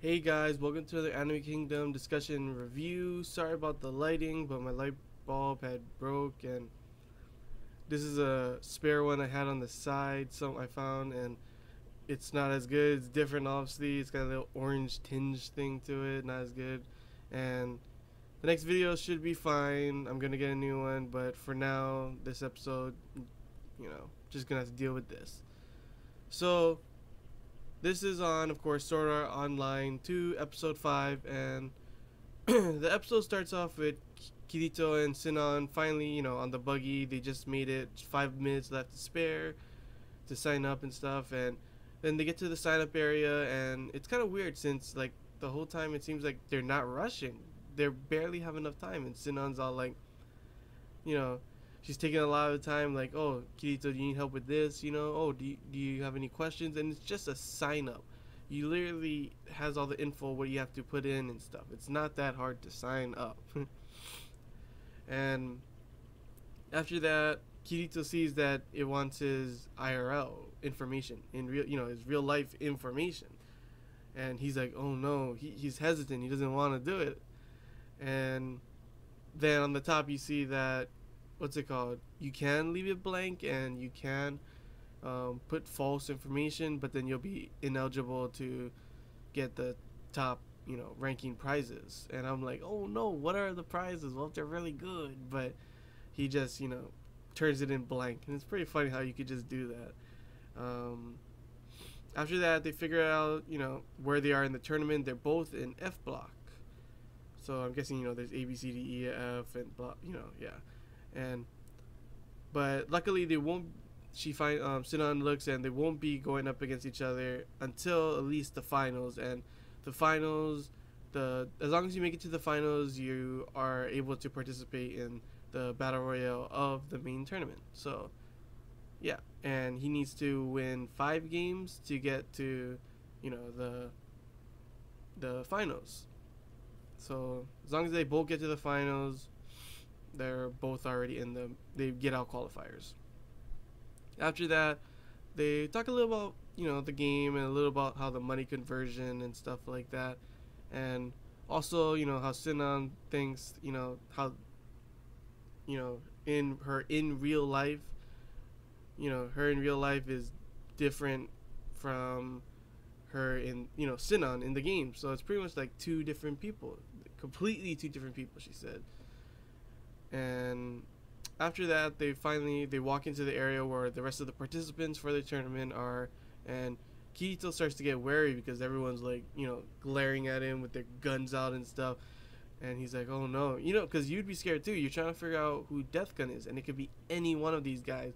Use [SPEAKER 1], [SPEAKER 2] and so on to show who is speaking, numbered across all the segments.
[SPEAKER 1] Hey guys, welcome to the Anime Kingdom discussion review. Sorry about the lighting, but my light bulb had broke, and this is a spare one I had on the side, so I found, and it's not as good. It's different, obviously. It's got a little orange tinge thing to it, not as good. And the next video should be fine. I'm gonna get a new one, but for now, this episode, just gonna have to deal with this. So this is on, of course, Sword Art Online 2, Episode 5, and the episode starts off with Kirito and Sinon finally, on the buggy. They just made it, 5 minutes left to spare to sign up and stuff, and then they get to the sign up area, and it's kind of weird since, like, the whole time it seems like they're not rushing. They barely have enough time, and Sinon's all like, you know, she's taking a lot of the time, like, oh, Kirito, do you need help with this? Oh, do you have any questions? And it's just a sign up. You literally has all the info what you have to put in and stuff. It's not that hard to sign up. And after that, Kirito sees that it wants his IRL information in real, his real life information. And he's like, oh no, he's hesitant. He doesn't want to do it. And then on the top, you see that, what's it called? You can leave it blank and you can put false information, but then you'll be ineligible to get the top, ranking prizes. And I'm like, oh no, what are the prizes? Well, if they're really good, but he just, turns it in blank. And it's pretty funny how you could just do that. After that, they figure out, where they are in the tournament. They're both in F block. So I'm guessing, there's A, B, C, D, E, F, and blah, yeah. But luckily they won't. Sinon looks, and they won't be going up against each other until at least the finals. And the finals, as long as you make it to the finals, you are able to participate in the battle royale of the main tournament. So yeah, and he needs to win 5 games to get to, the finals. So as long as they both get to the finals, they're both already they get out qualifiers. After that, they talk a little about, the game, and a little about how the money conversion and stuff like that. And also, how Sinon thinks, how, in real life, her in real life is different from her in, Sinon in the game. So it's pretty much like 2 different people. Completely 2 different people, she said. And after that, they walk into the area where the rest of the participants for the tournament are, and Kirito starts to get wary because everyone's like, glaring at him with their guns out and stuff. And he's like, oh no, because you'd be scared too. You're trying to figure out who Death Gun is, and it could be any one of these guys.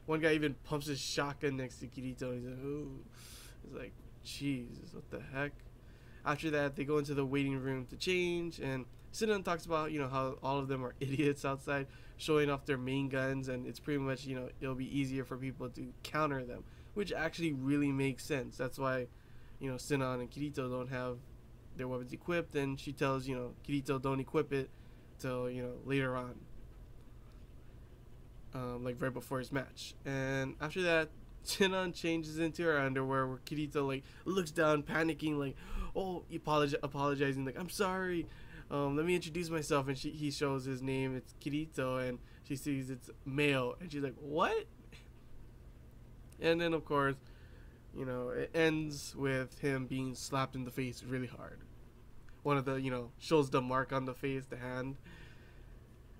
[SPEAKER 1] One guy even pumps his shotgun next to Kirito, and he's like, ooh. He's like, Jesus, what the heck? After that, they go into the waiting room to change, and Sinon talks about, how all of them are idiots outside, showing off their main guns, and it's pretty much, it'll be easier for people to counter them, which actually really makes sense. That's why, Sinon and Kirito don't have their weapons equipped, and she tells, Kirito don't equip it till, later on, like right before his match. And after that, Sinon changes into her underwear, where Kirito, like, looks down, panicking, like, oh, apologizing, like, I'm sorry, let me introduce myself. And he shows his name, it's Kirito, and she sees it's male, and she's like, what? And then, of course, it ends with him being slapped in the face really hard. One of the, shows the mark on the face, the hand.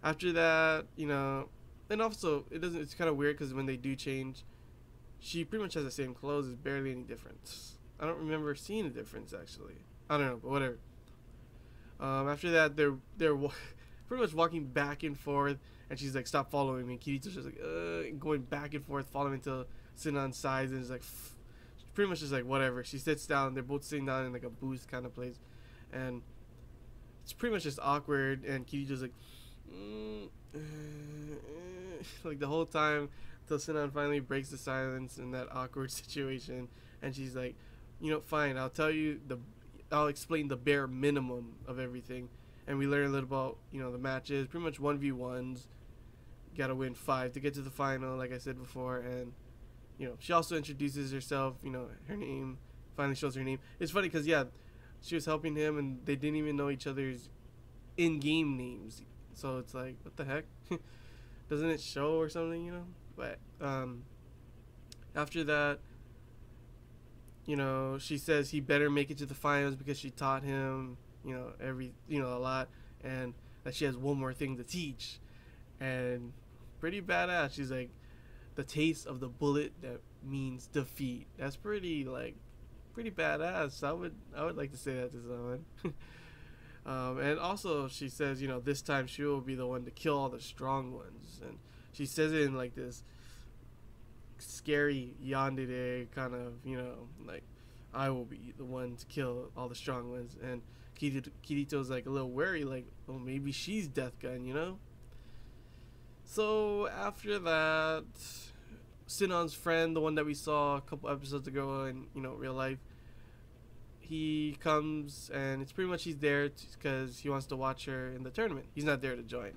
[SPEAKER 1] After that, and also, it's kind of weird, because when they do change, she pretty much has the same clothes. There's barely any difference. I don't remember seeing a difference, actually. I don't know, but whatever. After that, they're pretty much walking back and forth, and she's like, stop following me. Kirito's just like, going back and forth, following until Sinon sighs, and is like, pretty much just like, whatever. She sits down. They're both sitting down in like a booth kind of place, and it's pretty much just awkward, and Kirito's like, like the whole time, till Sinon finally breaks the silence in that awkward situation, and she's like, fine, I'll explain the bare minimum of everything. And we learn a little about, the matches, pretty much 1v1s. Gotta win 5 to get to the final, like I said before. And, she also introduces herself, her name, finally shows her name. It's funny because, yeah, she was helping him, and they didn't even know each other's in-game names. So it's like, what the heck? Doesn't it show or something, you know? But after that, you know, she says he better make it to the finals because she taught him, you know, a lot, and that she has one more thing to teach. And pretty badass. She's like, the taste of the bullet that means defeat. That's pretty badass. I would like to say that to someone. And also she says, you know, this time she will be the one to kill all the strong ones, and she says it in like this scary yandere kind of, you know, like, I will be the one to kill all the strong ones. And Kirito's like a little wary, like, oh, maybe she's Death Gun, you know. So after that, Sinon's friend, the one that we saw a couple episodes ago in, you know, real life, he comes, and it's pretty much he's there because he wants to watch her in the tournament. He's not there to join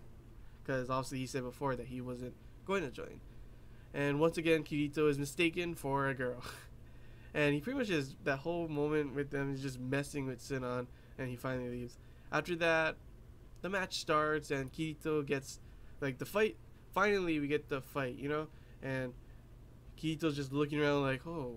[SPEAKER 1] because obviously he said before that he wasn't going to join. And once again, Kirito is mistaken for a girl. And he pretty much is, that whole moment with them is just messing with Sinon, and he finally leaves. After that, the match starts, and Kirito gets, like, the fight. Finally, we get the fight, you know? And Kirito's just looking around like, oh,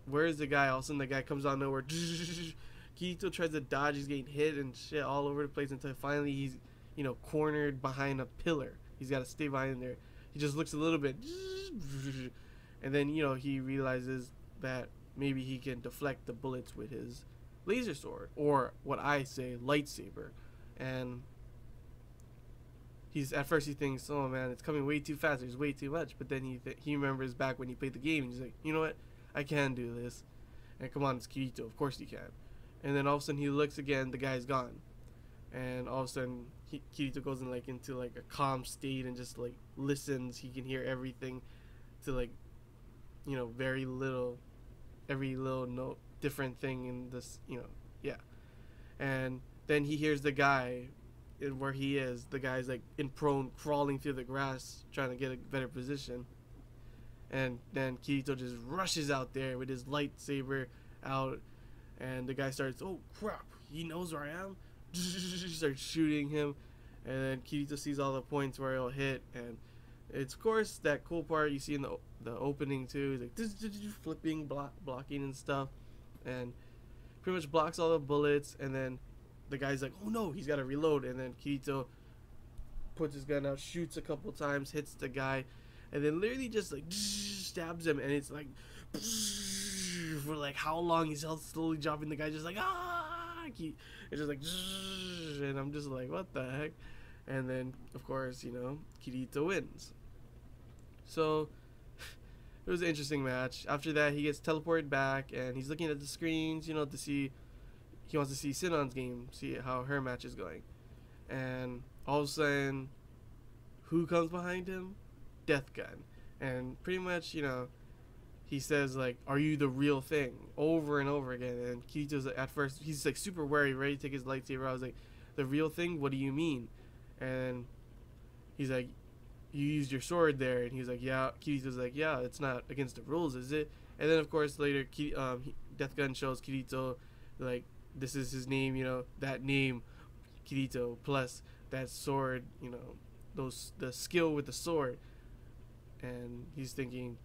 [SPEAKER 1] where's the guy? All of a sudden, the guy comes out of nowhere. Kirito tries to dodge. He's getting hit and shit all over the place until finally he's, you know, cornered behind a pillar. He's got to stay behind there. He just looks a little bit, and then, you know, he realizes that maybe he can deflect the bullets with his laser sword, or what I say, lightsaber. And at first he thinks, oh man, it's coming way too fast, there's way too much. But then he remembers back when he played the game, and he's like, you know what, I can do this. And come on, it's Kirito, of course he can. And then all of a sudden he looks again, the guy's gone. And all of a sudden Kirito goes into like a calm state and just like listens. He can hear everything to, like, you know, every little note, different thing in this, you know, yeah. And then he hears the guy, and where he is, the guy's like in prone, crawling through the grass, trying to get a better position. And then Kirito just rushes out there with his lightsaber out, and the guy starts, oh crap, he knows where I am. Starts shooting him, and then Kirito sees all the points where he'll hit, and it's, of course, that cool part you see in the opening too. He's like flipping, blocking and stuff, and pretty much blocks all the bullets. And then the guy's like, oh no, he's got to reload. And then Kirito puts his gun out, shoots a couple times, hits the guy, and then literally just like stabs him. And it's like for like how long, he's slowly dropping. The guy just like it's just like, and I'm just like, what the heck? And then, of course, you know, Kirito wins. So it was an interesting match. After that, he gets teleported back, and he's looking at the screens, you know, to see, he wants to see Sinon's game, see how her match is going. And all of a sudden, who comes behind him? Death Gun. And pretty much, you know, he says, like, are you the real thing? Over and over again. And Kirito's, at first, he's like super wary, ready to take his lightsaber. I was like, the real thing? What do you mean? And he's like, you used your sword there. And he's like, yeah. Kirito's like, yeah, it's not against the rules, is it? And then, of course, later, Death Gun shows Kirito, like, this is his name, you know, that name, Kirito, plus that sword, you know, the skill with the sword. And he's thinking,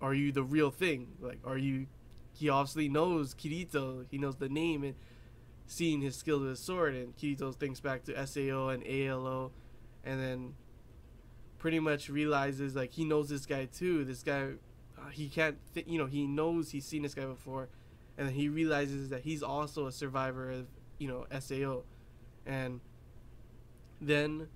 [SPEAKER 1] are you the real thing? Like, are you... He obviously knows Kirito. He knows the name and seeing his skill with the sword. And Kirito thinks back to SAO and ALO. And then pretty much realizes, like, he knows this guy too. This guy, he can't... you know, he knows he's seen this guy before. And then he realizes that he's also a survivor of, you know, SAO. And then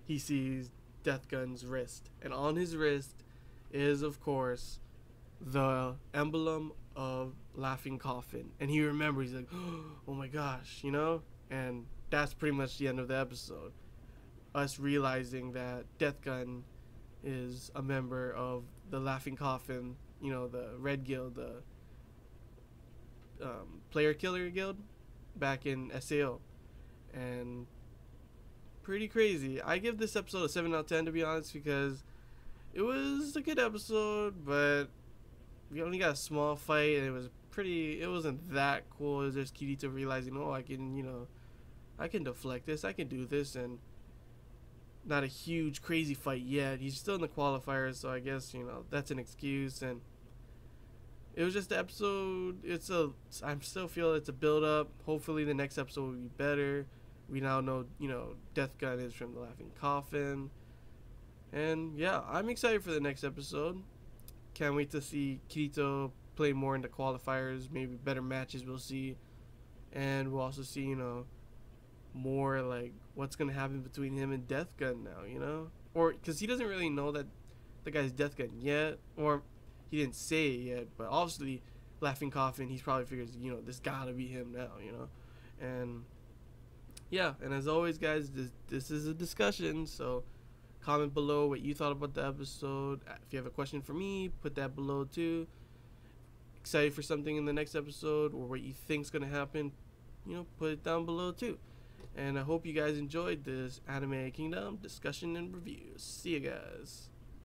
[SPEAKER 1] he sees Death Gun's wrist. And on his wrist is, of course, the emblem of Laughing Coffin. And he remembers, he's like, oh my gosh, you know? And that's pretty much the end of the episode. Us realizing that Death Gun is a member of the Laughing Coffin, you know, the Red Guild, the Player Killer Guild back in SAO. And pretty crazy. I give this episode a 7 out of 10, to be honest, because it was a good episode, but we only got a small fight, and it was pretty. It wasn't that cool. It was just Kirito realizing, oh, I can, I can deflect this. I can do this, and not a huge crazy fight yet. He's still in the qualifiers, so I guess that's an excuse. And it was just the episode. I still feel it's a build up. Hopefully the next episode will be better. We now know Death Gun is from the Laughing Coffin, and yeah, I'm excited for the next episode. Can't wait to see Kirito play more in the qualifiers. Maybe better matches we'll see, and we'll also see more like what's gonna happen between him and Death Gun now, or because he doesn't really know that the guy's Death Gun yet, or he didn't say it yet, but obviously Laughing Coffin, he's probably figures this gotta be him now, and yeah. And as always, guys, this is a discussion, so comment below what you thought about the episode. If you have a question for me, put that below too. Excited for something in the next episode, or what you think's gonna happen, put it down below too. And I hope you guys enjoyed this Anime Kingdom discussion and review. See you guys.